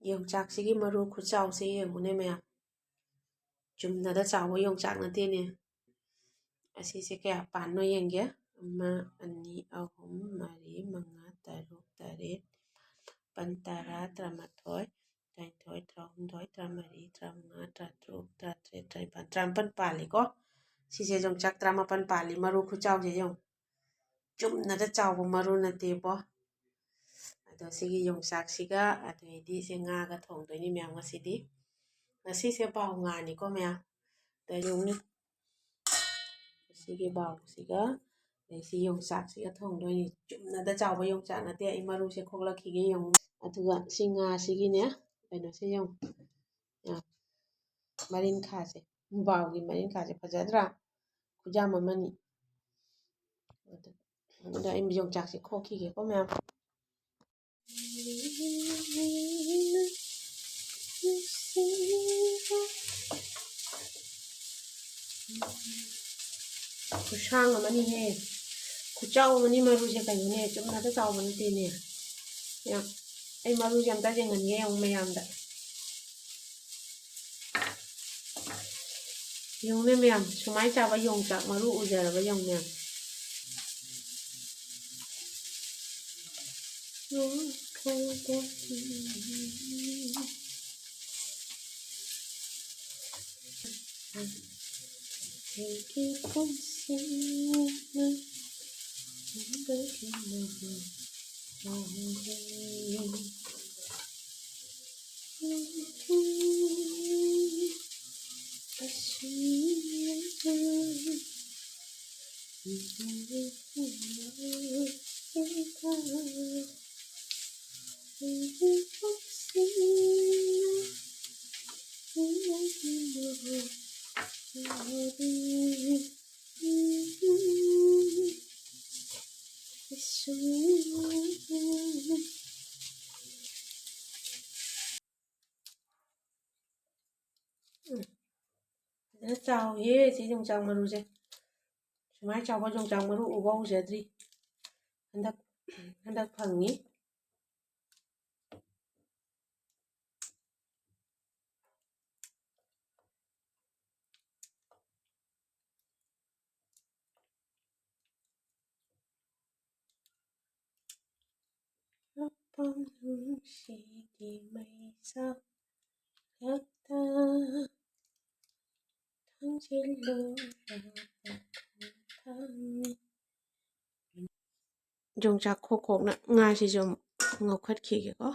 ꯌꯣꯡꯆꯥꯛꯁꯤꯒꯤ ꯃꯔꯨ ꯈꯨꯆꯥꯎꯁꯦ ꯌꯦꯡꯉꯨꯅꯦ ꯃꯌꯥꯝ ꯆꯨꯝꯅꯗ ꯆꯥꯎꯕ ꯌꯣꯡꯆꯥꯛ ꯅꯠꯇꯦꯅꯦ ꯑꯁꯤꯁꯦ ꯀꯌꯥ ꯄꯥꯟꯅꯣ ꯌꯦꯡꯒꯦ 1 2 3 4 5 6 7 8 9 10 11 12 13 14 15 ꯄꯥꯜꯂꯤꯀꯣ ꯁꯤꯁꯦ ꯌꯣꯡꯆꯥꯛ 18 ꯄꯥꯜꯂꯤ ꯃꯔꯨ ꯈꯨꯆꯥꯎꯁꯦ ꯌꯦꯡꯉꯨ ꯆꯨꯝꯅꯗ ꯆꯥꯎꯕ ꯃꯔꯨ ꯅꯠꯇꯦꯕꯣ ꯑꯗꯣ ꯁꯤꯒꯤ ꯌꯣꯡꯆꯥꯛꯁꯤꯒ ꯑꯗꯩꯗꯤ ꯁꯤ ꯉꯥꯒ ꯊꯣꯡꯗꯣꯏꯅꯤ ꯃꯌꯥꯝ ꯉꯁꯤꯁꯦ ꯕꯥꯎ ꯉꯥꯅꯤꯀꯣ ꯃꯌꯥꯝ ꯌꯦꯡꯉꯨꯅꯦ ꯁꯤꯒꯤ ꯕꯥꯎꯁꯤꯒ ꯑꯗꯩ ꯁꯤ ꯌꯣꯡꯆꯥꯛꯁꯤꯒ ꯊꯣꯡꯗꯣꯏꯅꯤ ꯆꯨꯝꯅꯗ ꯆꯥꯎꯕ ꯌꯣꯡꯆꯥꯛ ꯅꯠꯇꯦ ꯑꯩ ꯃꯔꯨꯁꯦ ꯈꯣꯛꯂꯛꯈꯤꯒꯦ ꯌꯦꯡꯉꯨ ꯑꯗꯨꯒ ꯁꯤ ꯉꯥꯁꯤꯒꯤꯅꯦ ꯀꯩꯅꯣꯁꯦ ꯌꯦꯡꯉꯨ ꯃꯔꯤꯟꯈꯥꯁꯦ ꯕꯥꯎꯒꯤ ꯃꯔꯤꯟꯈꯥꯁꯦ ꯐꯖꯗ꯭ꯔꯥ ꯈꯨꯌꯥꯝ ꯑꯃꯅꯤ ꯑꯗꯨꯗ ꯑꯩ ꯌꯣꯡꯆꯥꯛꯁꯦ ꯈꯣꯛꯈꯤꯒꯦꯀꯣ ꯃꯌꯥꯝ ꯈꯨꯁꯥꯡ ꯑꯃꯅꯤꯍꯦ ꯈꯨꯆꯥꯎ ꯑꯃꯅꯤ ꯃꯔꯨꯁꯦ ꯀꯩꯅꯣꯅꯦ ꯆꯨꯝꯅꯗ ꯆꯥꯎꯕ ꯅꯠꯇꯦꯅꯦ ꯑꯩ ꯃꯔꯨꯁꯦ ꯑꯝꯇ ꯌꯦꯡꯍꯟꯒꯦ ꯌꯦꯡꯉꯨ ꯃꯌꯥꯝꯗ ꯌꯦꯡꯉꯨꯅꯦ ꯃꯌꯥꯝ ꯁꯨꯃꯥꯏꯅ ꯆꯥꯕ ꯌꯣꯡꯆꯥꯛ ꯃꯔꯨ ꯎꯖꯔꯕ ꯌꯦꯡꯉꯨ ꯃꯌꯥꯝ ꯆꯥꯎꯍꯦ ꯁꯤ ꯌꯣꯡꯆꯥꯛ ꯃꯔꯨꯁꯦ ꯁꯨꯃꯥꯏꯅ ꯆꯥꯎꯕ ꯌꯣꯡꯆꯥꯛ ꯃꯔꯨ ꯎꯕ ꯎꯖꯗ꯭ꯔꯤ ꯍꯟꯗꯛ ꯐꯪꯉꯤ ꯅꯨꯡꯁꯤꯒꯤ ꯃꯩꯁꯥ ꯈꯛꯇ ꯌꯣꯡꯆꯥꯛ ꯈꯣꯛꯅ ꯉꯥꯁꯤꯁꯨ ꯑꯃꯨꯛ ꯉꯧꯈꯠꯈꯤꯒꯦꯀꯣ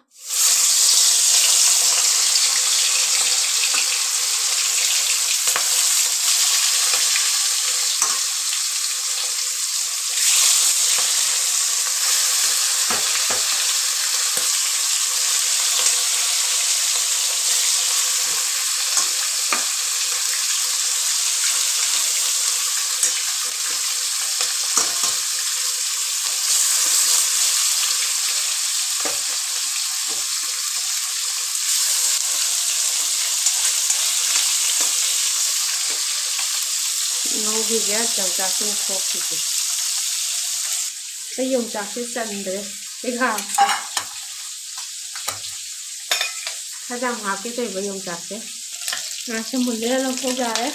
ꯉꯧꯈꯤꯒꯦ ꯌꯣꯡꯆꯥꯛꯁꯤ ꯈꯣꯛꯈꯤꯒꯦ ꯑꯩ ꯌꯣꯡꯆꯥꯛꯁꯦ ꯆꯟꯗ꯭ꯔꯦ ꯈꯖꯥꯡ ꯍꯥꯞꯀꯦ ꯇꯧꯕ ꯌꯣꯡꯆꯥꯛꯁꯦ ꯉꯥꯁꯦ ꯃꯨꯜꯂꯦ ꯂꯧꯊꯣꯛ ꯌꯥꯔꯦ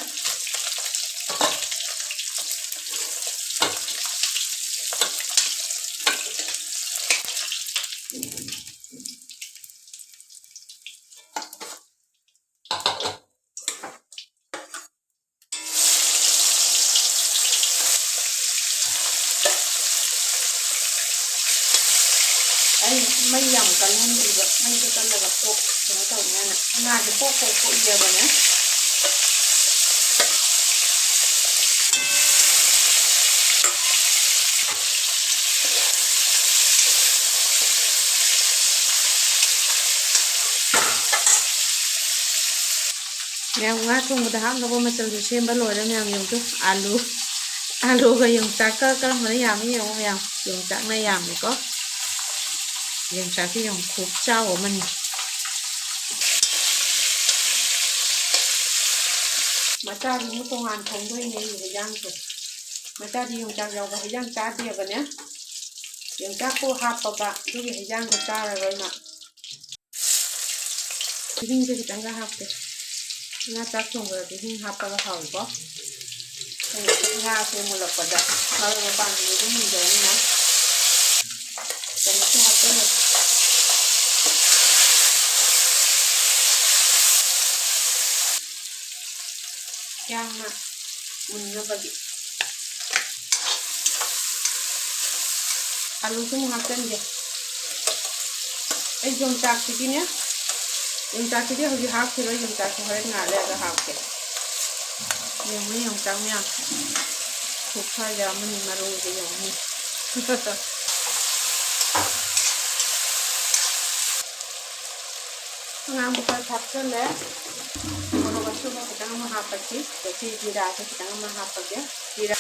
ꯑꯩ ꯃꯩ ꯌꯥꯝ ꯀꯜꯍꯟꯗ꯭ꯔꯤꯕ ꯃꯩꯁꯦ ꯀꯜꯂꯒ ꯀꯩꯅꯣ ꯇꯧꯅꯤꯅ ꯉꯥꯁꯦ ꯄꯣꯛꯏꯔꯕꯅꯦ ꯃꯌꯥꯝ ꯉꯥ ꯊꯣꯡꯕꯗ ꯍꯥꯞꯅꯕ ꯃꯆꯜꯁꯨ ꯁꯦꯝꯕ ꯂꯣꯏꯔꯦ ꯃꯌꯥꯝ ꯌꯦꯡꯉꯨ ꯑꯥꯂꯨꯒ ꯌꯣꯡꯆꯥꯛꯀ ꯀꯔꯝꯕꯅ ꯌꯥꯝꯃꯤ ꯌꯦꯡꯉꯨ ꯃꯌꯥꯝ ꯌꯣꯡꯆꯥꯛꯅ ꯌꯥꯝꯃꯤꯀꯣ ꯌꯣꯡꯆꯥꯛꯁꯤ ꯌꯥꯝ ꯈꯨꯆꯥꯎ ꯑꯃꯅꯤ ꯃꯆꯥꯗꯤ ꯑꯃꯨꯛ ꯇꯣꯉꯥꯟ ꯊꯣꯡꯗꯣꯏꯅꯦ ꯍꯩꯖꯥꯡꯁꯦ ꯃꯆꯥꯗꯤ ꯌꯣꯡꯆꯥꯛ ꯌꯥꯎꯕ ꯍꯩꯖꯥꯡ ꯆꯥꯗꯦꯕꯅꯦ ꯌꯣꯡꯆꯥꯛꯄꯨ ꯍꯥꯞꯄꯕ ꯑꯗꯨꯒꯤ ꯍꯩꯖꯥꯡꯗꯣ ꯆꯥꯔꯔꯣꯏ ꯃꯥ ꯍꯤꯡꯁꯦ ꯈꯤꯇꯪꯒ ꯍꯥꯞꯀꯦ ꯉꯥ ꯆꯥꯛ ꯊꯣꯡꯕꯗꯗꯤ ꯍꯤꯡ ꯍꯥꯞꯄꯒ ꯍꯥꯎꯏꯀꯣ ꯉꯥꯁꯦ ꯃꯨꯜꯂꯛꯄꯗ ꯃꯔꯣꯏ ꯃꯄꯥꯡꯁꯤꯡꯁꯦ ꯑꯗꯨꯝ ꯃꯨꯟꯖꯔꯅꯤꯅ ꯆꯃꯁꯁꯦ ꯍꯥꯞꯆꯜꯂꯦ ꯌꯥꯝꯅ ꯃꯨꯟꯅꯕꯒꯤ ꯑꯂꯨꯁꯨ ꯑꯃꯨꯛ ꯍꯥꯞꯆꯟꯒꯦ ꯑꯩ ꯌꯣꯡꯆꯥꯛꯁꯤꯗꯤꯅꯦ ꯌꯣꯡꯆꯥꯛꯁꯤꯗꯤ ꯍꯧꯖꯤꯛ ꯍꯥꯞꯈꯤꯔꯣꯏ ꯌꯣꯡꯆꯥꯛꯁꯤ ꯍꯣꯔꯦꯟ ꯉꯥꯏꯍꯥꯛ ꯂꯩꯔꯒ ꯍꯥꯞꯀꯦ ꯌꯦꯡꯉꯨ ꯌꯣꯡꯆꯥꯛ ꯃꯌꯥꯝ ꯈꯨꯐꯖ ꯑꯃꯅꯤ ꯃꯔꯨꯁꯦ ꯌꯦꯡꯉꯨ ꯑꯉꯥꯡꯕ ꯈꯔ ꯍꯥꯞꯆꯜꯂꯦ ꯃꯣꯔꯣꯛ ꯑꯁꯨꯕ ꯈꯤꯇꯪ ꯑꯃ ꯍꯥꯞꯄꯁꯤ ꯁꯤ ꯖꯤꯔꯥꯁꯦ ꯈꯤꯇꯪ ꯑꯃ ꯍꯥꯞꯄꯒꯦ ꯖꯤꯔꯥ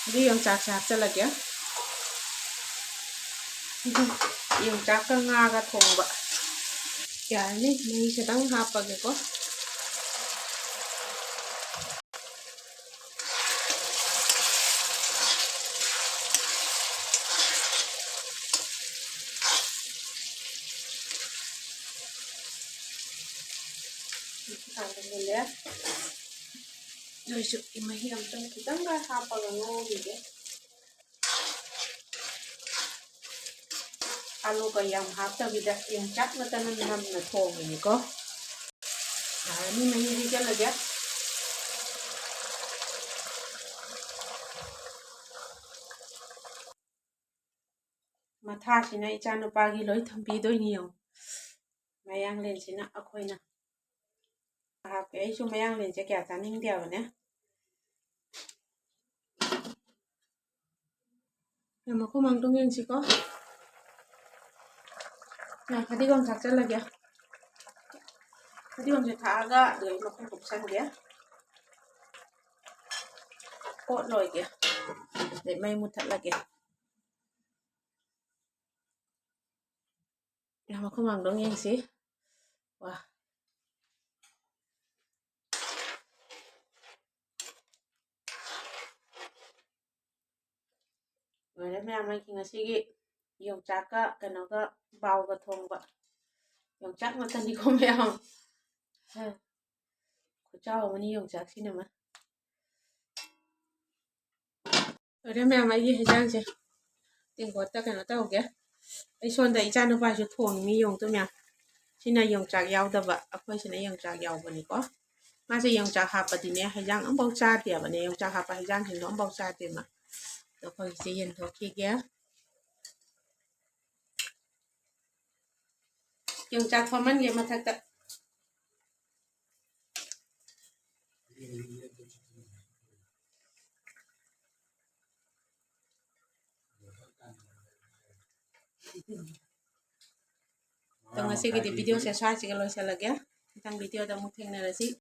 ꯑꯗꯨ ꯌꯣꯡꯆꯥꯛꯁꯦ ꯍꯥꯞꯆꯜꯂꯒꯦ ꯌꯣꯡꯆꯥꯛꯀ ꯉꯥꯒ ꯊꯣꯡꯕ ꯌꯥꯔꯅꯤ ꯃꯍꯤ ꯈꯤꯇꯪ ꯍꯥꯞꯄꯒꯦꯀꯣ ꯊꯥꯡꯖꯤꯜꯂꯦ ꯅꯣꯏꯁꯨ ꯃꯍꯤ ꯑꯃꯇꯪ ꯈꯤꯇꯪꯒ ꯍꯥꯞꯄꯒ ꯉꯧꯈꯤꯒꯦ ꯑꯂꯨꯒ ꯌꯥꯝ ꯍꯥꯞꯇꯕꯤꯗ ꯌꯣꯡꯆꯥꯛ ꯅꯠꯇꯅ ꯅꯝꯅ ꯊꯣꯡꯉꯤꯅꯤꯀꯣ ꯌꯥꯔꯅꯤ ꯃꯍꯤ ꯍꯩꯖꯤꯜꯂꯒꯦ ꯃꯊꯥꯁꯤꯅ ꯏꯆꯥꯅꯨꯄꯥꯒꯤ ꯂꯣꯏ ꯊꯝꯕꯤꯗꯣꯏꯅꯤ ꯌꯦꯡꯉꯨ ꯃꯌꯥꯡꯂꯦꯟꯁꯤꯅ ꯑꯩꯈꯣꯏꯅ ꯍꯥꯞꯄꯦ ꯑꯩꯁꯨ ꯃꯌꯥꯡꯂꯦꯟꯁꯦ ꯀꯌꯥ ꯆꯥꯅꯤꯡꯗꯦꯕꯅꯦ ꯃꯈꯨꯝ ꯑꯃꯨꯛꯇꯪ ꯌꯦꯡꯁꯤꯀꯣ ꯐꯗꯤꯒꯣꯝ ꯊꯥꯛꯆꯜꯂꯒꯦ ꯐꯗꯤꯒꯣꯝꯁꯦ ꯊꯥꯛꯑꯒ ꯑꯗꯨꯗꯩ ꯃꯈꯨꯝ ꯀꯨꯞꯁꯟꯒꯦ ꯑꯣꯠꯂꯣꯏꯒꯦ ꯑꯗꯩ ꯃꯩ ꯃꯨꯊꯠꯂꯒꯦ ꯃꯈꯨꯝ ꯑꯃꯨꯛꯇꯪ ꯌꯦꯡꯁꯤ ꯋꯥ ꯂꯣꯏꯔꯦ ꯃꯌꯥꯝ ꯑꯩꯒꯤ ꯉꯁꯤꯒꯤ ꯌꯣꯡꯆꯥꯛꯀ ꯀꯩꯅꯣꯒ ꯕꯥꯎꯒ ꯊꯣꯡꯕ ꯌꯣꯡꯆꯥꯛ ꯉꯥꯛꯇꯅꯤꯀꯣ ꯃꯌꯥꯝ ꯈꯨꯆꯥꯎ ꯑꯃꯅꯤ ꯌꯣꯡꯆꯥꯛꯁꯤꯅ ꯑꯃ ꯂꯣꯏꯔꯦ ꯃꯌꯥꯝ ꯑꯩꯒꯤ ꯍꯦꯟꯖꯥꯡꯁꯦ ꯇꯦꯡꯀꯣꯠꯇ ꯀꯩꯅꯣ ꯇꯧꯒꯦ ꯑꯩ ꯁꯣꯝꯗ ꯏꯆꯥꯅꯨꯄꯥꯁꯨ ꯊꯣꯡꯉꯤ ꯌꯣꯡꯗꯣ ꯃꯌꯥꯝ ꯁꯤꯅ ꯌꯣꯡꯆꯥꯛ ꯌꯥꯎꯗꯕ ꯑꯩꯈꯣꯏꯁꯤꯅ ꯌꯣꯡꯆꯥꯛ ꯌꯥꯎꯕꯅꯤꯀꯣ ꯃꯥꯁꯦ ꯌꯣꯡꯆꯥꯛ ꯍꯥꯞꯄꯗꯤꯅꯦ ꯍꯩꯖꯥꯡ ꯑꯃꯐꯥꯎ ꯆꯥꯗꯦꯕꯅꯦ ꯌꯣꯡꯆꯥꯛ ꯍꯥꯞꯄ ꯍꯩꯖꯥꯡꯁꯤꯡꯗꯣ ꯑꯃꯐꯥꯎ ꯆꯥꯗꯦ ꯃꯥ ꯑꯗꯣ ꯑꯩꯈꯣꯏꯁꯦ ꯌꯦꯟꯊꯣꯛꯈꯤꯒꯦ ꯌꯣꯡꯆꯥꯛ ꯐꯝꯍꯟꯒꯦ ꯃꯊꯛꯇ ꯑꯗꯣ ꯉꯁꯤꯒꯤꯗꯤ ꯚꯤꯗꯤꯑꯣꯁꯦ ꯁ꯭ꯋꯥꯏꯁꯤꯒ ꯂꯣꯏꯁꯤꯜꯂꯒꯦ ꯃꯊꯪ ꯚꯤꯗꯤꯑꯣꯗ ꯑꯃꯨꯛ ꯊꯦꯡꯅꯔꯁꯤ